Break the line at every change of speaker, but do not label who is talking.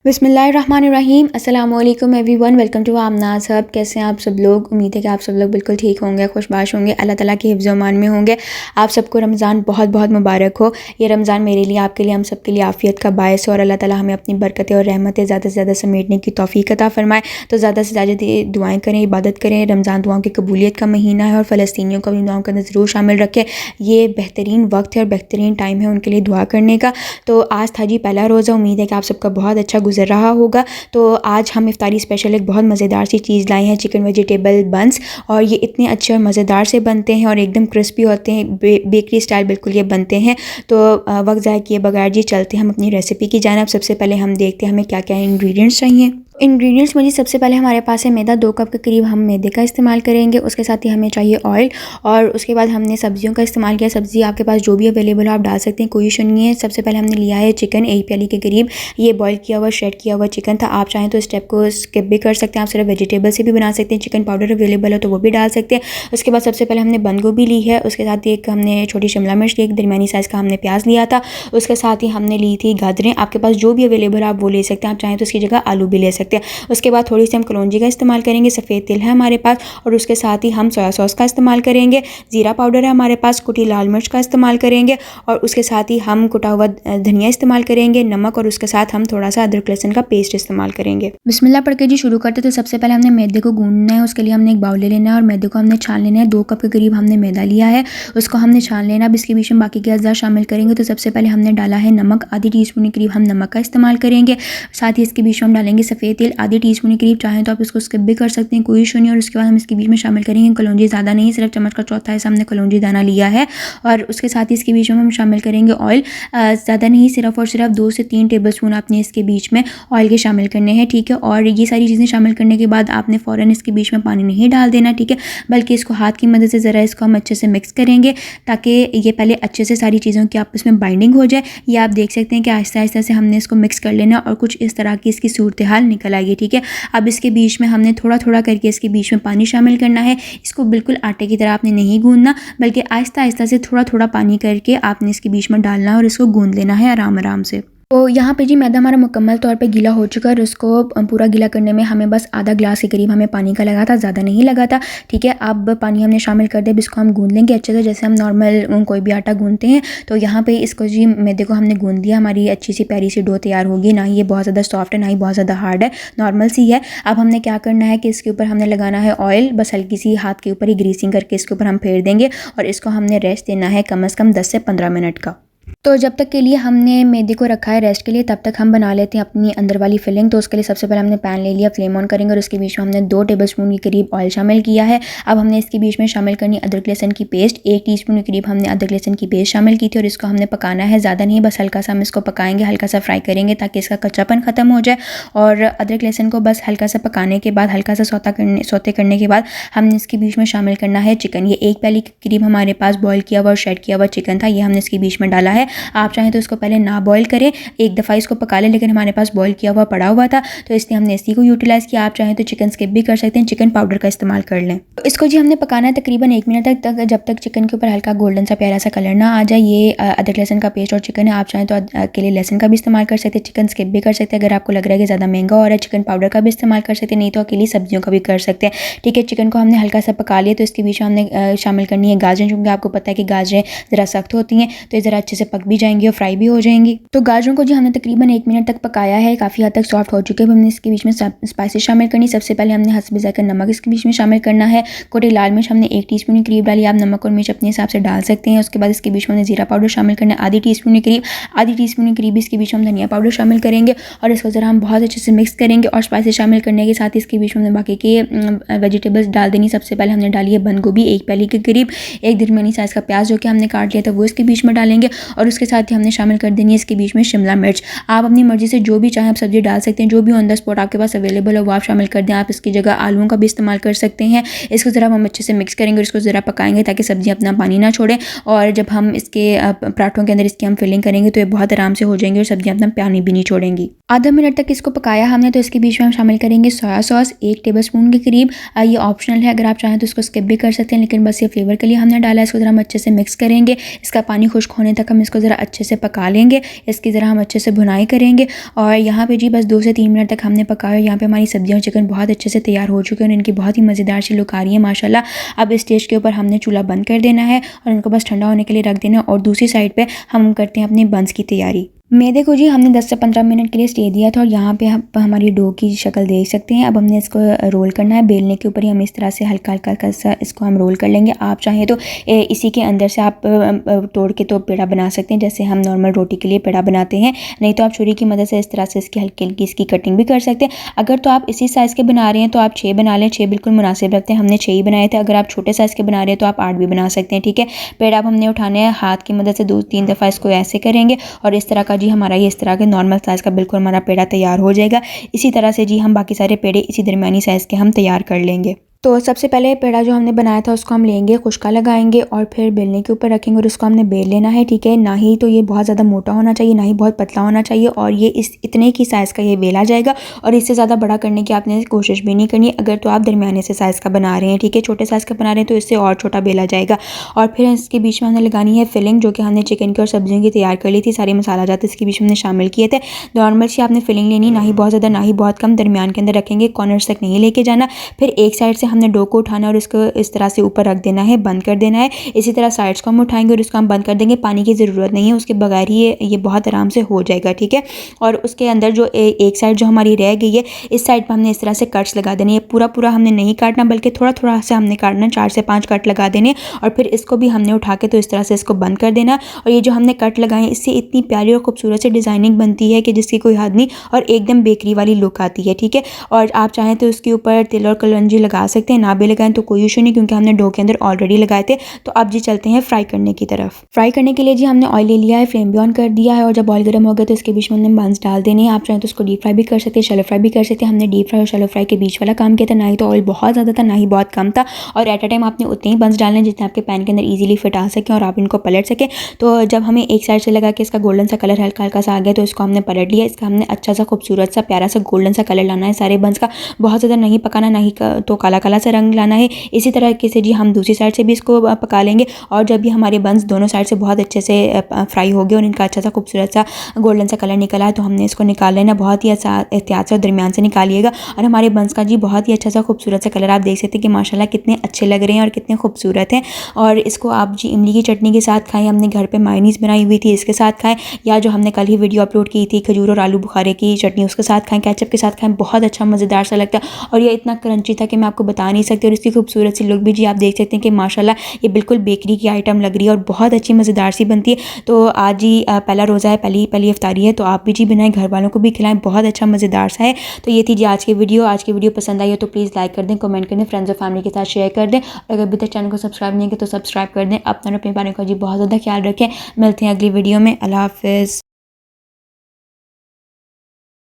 बिस्मिल्लाहिर्रहमानिर्रहीम। अस्सलाम वालेकुम एवरीवन, वेलकम टू आमनाज़ हब। कैसे हैं आप सब लोग? उम्मीद है कि आप सब लोग बिल्कुल ठीक होंगे, खुशबाश होंगे, अल्लाह ताला के हिफ्ज़ अमान में होंगे। आप सबको रमज़ान बहुत बहुत मुबारक हो। ये रमज़ान मेरे लिए, आपके लिए, हम सब के लिए आफ़ियत का बायस हो और अल्लाह ताला हमें अपनी बरकतें और रहमतें ज़्यादा से ज़्यादा समेटने की तौफ़ीक अता फ़रमाए। तो ज़्यादा से ज़्यादा दुआएँ करें, इबादत करें। रमज़ान दुआओं की कबूलियत का महीना है और फ़लस्तीनियों को भी दुआओं के अंदर ज़रूर शामिल रखें। ये बेहतरीन वक्त है और बेहतरीन टाइम है उनके लिए दुआ करने का। तो आज था जी पहला रोज़ा। उम्मीद है कि आप सबका बहुत अच्छा गुजर रहा होगा। तो आज हम इफ्तारी स्पेशल एक बहुत मज़ेदार सी चीज़ लाए हैं, चिकन वेजिटेबल बंस। और ये इतने अच्छे और मज़ेदार से बनते हैं और एकदम क्रिस्पी होते हैं, बेकरी स्टाइल बिल्कुल ये बनते हैं। तो वक्त ज़ाया किए बगैर जी चलते हैं हम अपनी रेसिपी की जानिब। सबसे पहले हम देखते हैं हमें क्या क्या इंग्रेडिएंट्स चाहिए। इंग्रेडिएंट्स में जी सबसे पहले हमारे पास है मैदा, 2 कप के करीब हम मैदे का इस्तेमाल करेंगे। उसके साथ ही हमें चाहिए ऑयल और उसके बाद हमने सब्जियों का इस्तेमाल किया। सब्ज़ी आपके पास जो भी अवेलेबल हो आप डाल सकते हैं, कोई इशू नहीं है। सबसे पहले हमने लिया है चिकन, 1 प्याली के करीब। ये बॉयल किया हुआ, श्रेड किया हुआ चिकन था। आप चाहें तो स्टेप को स्किप भी कर सकते हैं, आप सिर्फ वेजिटेबल से भी बना सकते हैं। चिकन पाउडर अवेलेबल है तो वो भी डाल सकते हैं। उसके बाद सबसे पहले हमने बंद गोभी ली है, उसके साथ ही एक हमने छोटी शिमला मिर्च ली, एक दरमियानी साइज़ का हमने प्याज लिया था। उसके साथ ही हमने ली थी गाजरें। आपके पास जो भी अवेलेबल है आप वो ले सकते हैं, आप चाहें तो उसकी जगह आलू भी ले सकते हैं। उसके बाद थोड़ी सी हम कलौंजी का इस्तेमाल करेंगे, सफ़ेद तिल है हमारे पास, और उसके साथ ही हम सोया सॉस का इस्तेमाल करेंगे। ज़ीरा पाउडर है हमारे पास, कुटी लाल मिर्च का इस्तेमाल करेंगे और उसके साथ ही हम कुटा हुआ धनिया इस्तेमाल करेंगे, नमक, और उसके साथ हम थोड़ा सा अदरक लहसुन का पेस्ट इस्तेमाल करेंगे। बिस्मिल्लाह पढ़ के जी शुरू करते। तो सबसे पहले हमने मैदे को गूंदना है। उसके लिए हमने एक बाउल ले लेना है और मैदे को हमने छान लेना है। 2 कप के करीब हमने मैदा लिया है, उसको हमने छान लेना। अब इसके बीच में बाकी के अज़ा शामिल करेंगे। तो सबसे पहले हमने डाला है नमक, आधी टीस्पून के करीब हम नमक का इस्तेमाल करेंगे। साथ ही इसके बीच में हम डालेंगे सफ़ेद तिल, आधी टीस्पून के करीब। चाहें तो आप इसको स्किप भी कर सकते हैं, कोई इशू नहीं। और उसके बाद हम इसके बीच में शामिल करेंगे कलौंजी, ज़्यादा नहीं, सिर्फ चम्मच का चौथा हिस्सा हमने कलौंजी दाना लिया है। और उसके साथ ही इसके बीच में हम शामिल करेंगे ऑयल, ज़्यादा नहीं, सिर्फ और सिर्फ 2 से 3 टेबलस्पून आपने इसके बीच में ऑयल के शामिल करने हैं, ठीक है। और ये सारी चीज़ें शामिल करने के बाद आपने फ़ौरन इसके बीच में पानी नहीं डाल देना, ठीक है, बल्कि इसको हाथ की मदद से ज़रा इसको हम अच्छे से मिक्स करेंगे ताकि ये पहले अच्छे से सारी चीज़ों की आपस में बाइंडिंग हो जाए। ये आप देख सकते हैं कि आहिस्ता आहिस्ता से हमने इसको मिक्स कर लेना और कुछ इस तरह की इसकी सूरत हाल निकल आएगी, ठीक है। अब इसके बीच में हमने थोड़ा थोड़ा करके इसके बीच में पानी शामिल करना है। इसको बिल्कुल आटे की तरह आपने नहीं गूंदना, बल्कि आहिस्ता आहिस्ता से थोड़ा थोड़ा पानी करके आपने इसके बीच में डालना है और इसको गूंद लेना है आराम आराम से। तो यहाँ पे जी मैदा हमारा मुकम्मल तौर पे गीला हो चुका है और उसको पूरा गीला करने में हमें बस आधा ग्लास के करीब हमें पानी का लगा था, ज़्यादा नहीं लगा था, ठीक है। अब पानी हमने शामिल कर दिया। अब इसको हम गूंद लेंगे अच्छे से, जैसे हम नॉर्मल कोई भी आटा गूंदते हैं। तो यहाँ पे इसको जी मैदे को हमने गूंद दिया, हमारी अच्छी सी प्यारी सी डो तैयार होगी। ना ही ये बहुत ज़्यादा सॉफ्ट है, ना ही बहुत ज़्यादा हार्ड है, नॉर्मल सी है। अब हमने क्या करना है कि इसके ऊपर हमने लगाना है ऑयल, बस हल्की सी हाथ के ऊपर ही ग्रीसिंग करके इसके ऊपर हम फेर देंगे और इसको हमने रेस्ट देना है कम से कम 10 से 15 मिनट का। तो जब तक के लिए हमने मैदे को रखा है रेस्ट के लिए, तब तक हम बना लेते हैं अपनी अंदर वाली फिलिंग। तो उसके लिए सबसे पहले हमने पैन ले लिया, फ्लेम ऑन करेंगे और उसके बीच में हमने 2 टेबलस्पून के करीब ऑयल शामिल किया है। अब हमने इसके बीच में शामिल करनी अदरक लहसुन की पेस्ट, 1 टीस्पून के करीब हमने अदरक लहसुन की पेस्ट शामिल की थी और इसको हमने पकाना है, ज़्यादा नहीं, बस हल्का सा हम इसको पकाएंगे, हल्का सा फ्राई करेंगे ताकि इसका कच्चापन ख़त्म हो जाए। और अदरक लहसुन को बस हल्का सा पकाने के बाद, हल्का सा सौते करने के बाद हमने इसके बीच में शामिल करना है चिकन। ये 1 प्याली के करीब हमारे पास बॉयल किया हुआ और श्रेड किया हुआ चिकन था, ये हमने इसके बीच में डाला है। आप चाहें तो इसको पहले ना बॉयल करें, एक दफ़ा इसको पका लें, लेकिन हमारे पास बॉयल किया हुआ पड़ा हुआ था तो इसलिए हमने इसी को यूटिलाइज़ किया। आप चाहें तो चिकन स्किप भी कर सकते हैं, चिकन पाउडर का इस्तेमाल कर लें। तो इसको जी हमने पकाना है तकरीबन 1 मिनट तक, जब तक चिकन के ऊपर हल्का गोल्डन सा प्यारा सा कलर ना आ जाए। ये अदरक लहसुन का पेस्ट और चिकन है, आप चाहें तो अकेले लहसुन का भी इस्तेमाल कर सकते हैं, चिकन स्किप भी कर सकते हैं। अगर आपको लग रहा है कि ज़्यादा महंगा हो रहा है, चिकन पाउडर का भी इस्तेमाल कर सकते हैं, नहीं तो अकेली सब्जियों का भी कर सकते हैं, ठीक है। चिकन को हमने हल्का सा पका लिया। तो इसके बीच में हमने शामिल करनी है गाजरें, क्योंकि आपको पता है कि गाजरें ज़रा सख्त होती हैं, तो ये ज़रा अच्छे से पक भी जाएंगी और फ्राई भी हो जाएंगी। तो गाजरों को जी हमने तकरीबन 1 मिनट तक पकाया है, काफ़ी हद तक सॉफ्ट हो चुके हैं। हमने इसके बीच में स्पाइसेस शामिल करनी। सबसे पहले हमने हस्बे ज़ायक़ा नमक इसके बीच में शामिल करना है। कुटी लाल मिर्च हमने 1 टीस्पून के करीब डाली, आप नमक और मिर्च अपने हिसाब से डाल सकते हैं। उसके बाद इसके बीच में हमने ज़ीरा पाउडर शामिल करना है, आधी टीस्पून के करीब, आधी टीस्पून के करीब इसके बीच में हम धनिया पाउडर शामिल करेंगे और इसको ज़रा हम बहुत अच्छे से मिक्स करेंगे। और स्पाइसेस शामिल करने के साथ इसके बीच में हमने बाकी के वेजिटेबल्स डाल देनी। सबसे पहले हमने डाली है बंद गोभी 1 प्याली के करीब, एक दरमियानी साइज़ का प्याज जो कि हमने काट लिया था वो इसके बीच में डालेंगे और उसके साथ ही हमने शामिल कर देनी है इसके बीच में शिमला मिर्च। आप अपनी मर्ज़ी से जो भी चाहें आप सब्ज़ी डाल सकते हैं, जो भी ऑन द स्पॉट आपके पास अवेलेबल हो वो आप शामिल कर दें। आप इसकी जगह आलूओं का भी इस्तेमाल कर सकते हैं। इसको ज़रा हम अच्छे से मिक्स करेंगे और इसको ज़रा पकाएंगे ताकि सब्ज़ी अपना पानी ना छोड़े। और जब हम इसके पराठों के अंदर इसकी हम फिलिंग करेंगे तो ये बहुत आराम से हो जाएंगी और सब्जियाँ अपना पानी भी नहीं छोड़ेंगी। आधा मिनट तक इसको पकाया हमने। तो इसके बीच में हम शामिल करेंगे सोया सॉस 1 टेबलस्पून के करीब। ये ऑप्शनल है, अगर आप चाहें तो इसको स्किप भी कर सकते हैं, लेकिन बस ये फ्लेवर के लिए हमने डाला है। इसको ज़रा हम अच्छे से मिक्स करेंगे, इसका पानी खुश्क होने तक हम इसको इसको ज़रा अच्छे से पका लेंगे, इसकी ज़रा हम अच्छे से भुनाई करेंगे। और यहाँ पे जी बस 2 से 3 मिनट तक हमने पकाया। यहाँ पे हमारी सब्जियाँ और चिकन बहुत अच्छे से तैयार हो चुके हैं और इनकी बहुत ही मज़ेदार सी लुक आ रही है माशाल्लाह। अब इस स्टेज के ऊपर हमने चूल्हा बंद कर देना है और इनको बस ठंडा होने के लिए रख देना है और दूसरी साइड पे हम करते हैं अपने बंस की तैयारी। मैदे को जी हमने 10 से 15 मिनट के लिए स्टे दिया था और यहाँ पे हम हमारी डो की शक्ल देख सकते हैं। अब हमने इसको रोल करना है। बेलने के ऊपर ही हम इस तरह से हल्का हल्का सा इसको हम रोल कर लेंगे। आप चाहें तो इसी के अंदर से आप तोड़ के तो पेड़ा बना सकते हैं, जैसे हम नॉर्मल रोटी के लिए पेड़ा बनाते हैं। नहीं तो आप छुरी की मदद से इस तरह से इसकी हल्की हल्की इसकी कटिंग भी कर सकते हैं। अगर तो आप इसी साइज़ के बना रहे हैं तो आप 6 बना लें, 6 बिल्कुल मुनासिब रखते हैं। हमने 6 ही बनाए थे। अगर आप छोटे साइज़ के बना रहे हैं तो आप 8 भी बना सकते हैं, ठीक है। पेड़ा अब हमने उठाने हैं, हाथ की मदद से 2-3 दफ़ा इसको ऐसे करेंगे और इस तरह का जी हमारा ये इस तरह के नॉर्मल साइज़ का बिल्कुल हमारा पेड़ा तैयार हो जाएगा। इसी तरह से जी हम बाकी सारे पेड़े इसी दरमियानी साइज़ के हम तैयार कर लेंगे। तो सबसे पहले पेड़ा जो हमने बनाया था उसको हम लेंगे, खुशका लगाएंगे और फिर बेलने के ऊपर रखेंगे और उसको हमने बेल लेना है, ठीक है। ना ही तो ये बहुत ज़्यादा मोटा होना चाहिए, ना ही बहुत पतला होना चाहिए और ये इस इतने की साइज़ का ये बेला जाएगा और इससे ज़्यादा बड़ा करने की आपने कोशिश भी नहीं करनी। अगर तो आप दरमियाने से साइज़ का बना रहे हैं, ठीक है, छोटे साइज़ का बना रहे हैं तो इससे और छोटा बेला जाएगा। और फिर इसके बीच में हमने लगानी है फिलिंग, जो कि हमने चिकन की और सब्जियों की तैयार कर ली थी। सारे मसाला जात इसके बीच में हमने शामिल किए थे। नॉर्मल सी आपने फिलिंग लेनी, ना ही बहुत ज़्यादा ना ही बहुत कम, दरमियान के अंदर रखेंगे, कॉर्नर्स तक नहीं लेके जाना। फिर एक साइड से हमने डो को उठाना और इसको इस तरह से ऊपर रख देना है, बंद कर देना है। इसी तरह साइड्स को हम उठाएंगे और इसको हम बंद कर देंगे। पानी की ज़रूरत नहीं है, उसके बगैर ही ये बहुत आराम से हो जाएगा, ठीक है। और उसके अंदर जो एक साइड जो हमारी रह गई है, इस साइड पर हमने इस तरह से कट्स लगा देने हैं। पूरा हमने नहीं काटना, बल्कि थोड़ा थोड़ा से हमने काटना, 4 से 5 कट लगा देने और फिर इसको भी हमने उठा के तो इस तरह से इसको बंद कर देना। और ये जो हमने कट लगाए हैं इससे इतनी प्यारी और खूबसूरत से डिज़ाइनिंग बनती है कि जिसकी कोई हद नहीं और एकदम बेकरी वाली लुक आती है, ठीक है। और आप चाहें तो उसके ऊपर तिल और कलौंजी लगा सकते हैं, ना भी लगाएं तो कोई इशू नहीं, क्योंकि हमने डो के अंदर ऑलरेडी लगाए थे। तो अब जी चलते हैं फ्राई करने की तरफ। फ्राई करने के लिए जी हमने ऑयल ले लिया है, फ्लेम भी ऑन कर दिया है और जब ऑयल गर्म हो गया तो इसके बीच में हमने बंस डाल देने हैं। आप चाहें तो उसको डीप फ्राई भी कर सकते हैं, शैलो फ्राई भी कर सकते हैं। हमने डीप फ्राई और शैलो फ्राई के बीच वाला काम किया था। ना ही तो ऑयल बहुत ज़्यादा था, ना ही बहुत कम था। और एट अ टाइम आपने उतने ही बंस डालने जितने आपके पैन के अंदर ईजिली फिट आ सकें और आप इनको पलट सकें। तो जब हमें एक साइड से लगा कि इसका गोल्डन सा कलर हल्का हल्का सा आ गया तो इसको हमने पलट लिया। इसका हमने अच्छा सा खूबसूरत सा प्यारा सा गोल्डन सा कलर लाना है सारे बंस का, बहुत ज़्यादा नहीं पकाना, ना ही तो काला काला सा रंग लाना है। इसी तरीके से जी हम दूसरी साइड से भी इसको पका लेंगे और जब भी हमारे बंस दोनों साइड से बहुत अच्छे से फ्राई हो गए और इनका अच्छा सा खूबसूरत सा गोल्डन सा कलर निकला है तो हमने इसको निकाल लेना। बहुत ही एहतियात से और दरमियान से निकालिएगा। और हमारे बंस का जी बहुत ही अच्छा सा खूबसूरत सा कलर आप देख सकते हैं कि माशाल्लाह कितने अच्छे लग रहे हैं और कितने खूबसूरत हैं। और इसको आप जी इमली की चटनी के साथ खाएं, हमने घर पे मायोनीज़ बनाई हुई थी इसके साथ खाएं, या जो हमने कल ही वीडियो अपलोड की थी खजूर और आलू बुखारे की चटनी उसके साथ खाएं, केचप के साथ खाएं, बहुत अच्छा मज़ेदार सा लगता है। और ये इतना क्रंची था कि मैं आपको बता नहीं सकती। और इसकी खूबसूरत सी लुक भी जी आप देख सकते हैं कि माशाल्लाह ये बिल्कुल बेकरी की आइटम लग रही है और बहुत अच्छी मज़ेदार सी बनती है। तो आज जी पहला रोज़ा है, पहली इफ्तारी है, तो आप भी जी बनाएं, घर वालों को भी खिलाएं, बहुत अच्छा मज़ेदार सा है। तो ये थी जी आज की वीडियो पसंद आई हो तो प्लीज़ लाइक कर दें, कमेंट कर दें, फ्रेंड्स और फैमिली के साथ शेयर कर दें। और अगर अभी तक चैनल को सब्सक्राइब नहीं किया तो सब्सक्राइब कर दें। अपना और अपने बारे का जी बहुत ज़्यादा ख्याल रखें। मिलते हैं अगली वीडियो में। अल्लाह हाफ़िज़।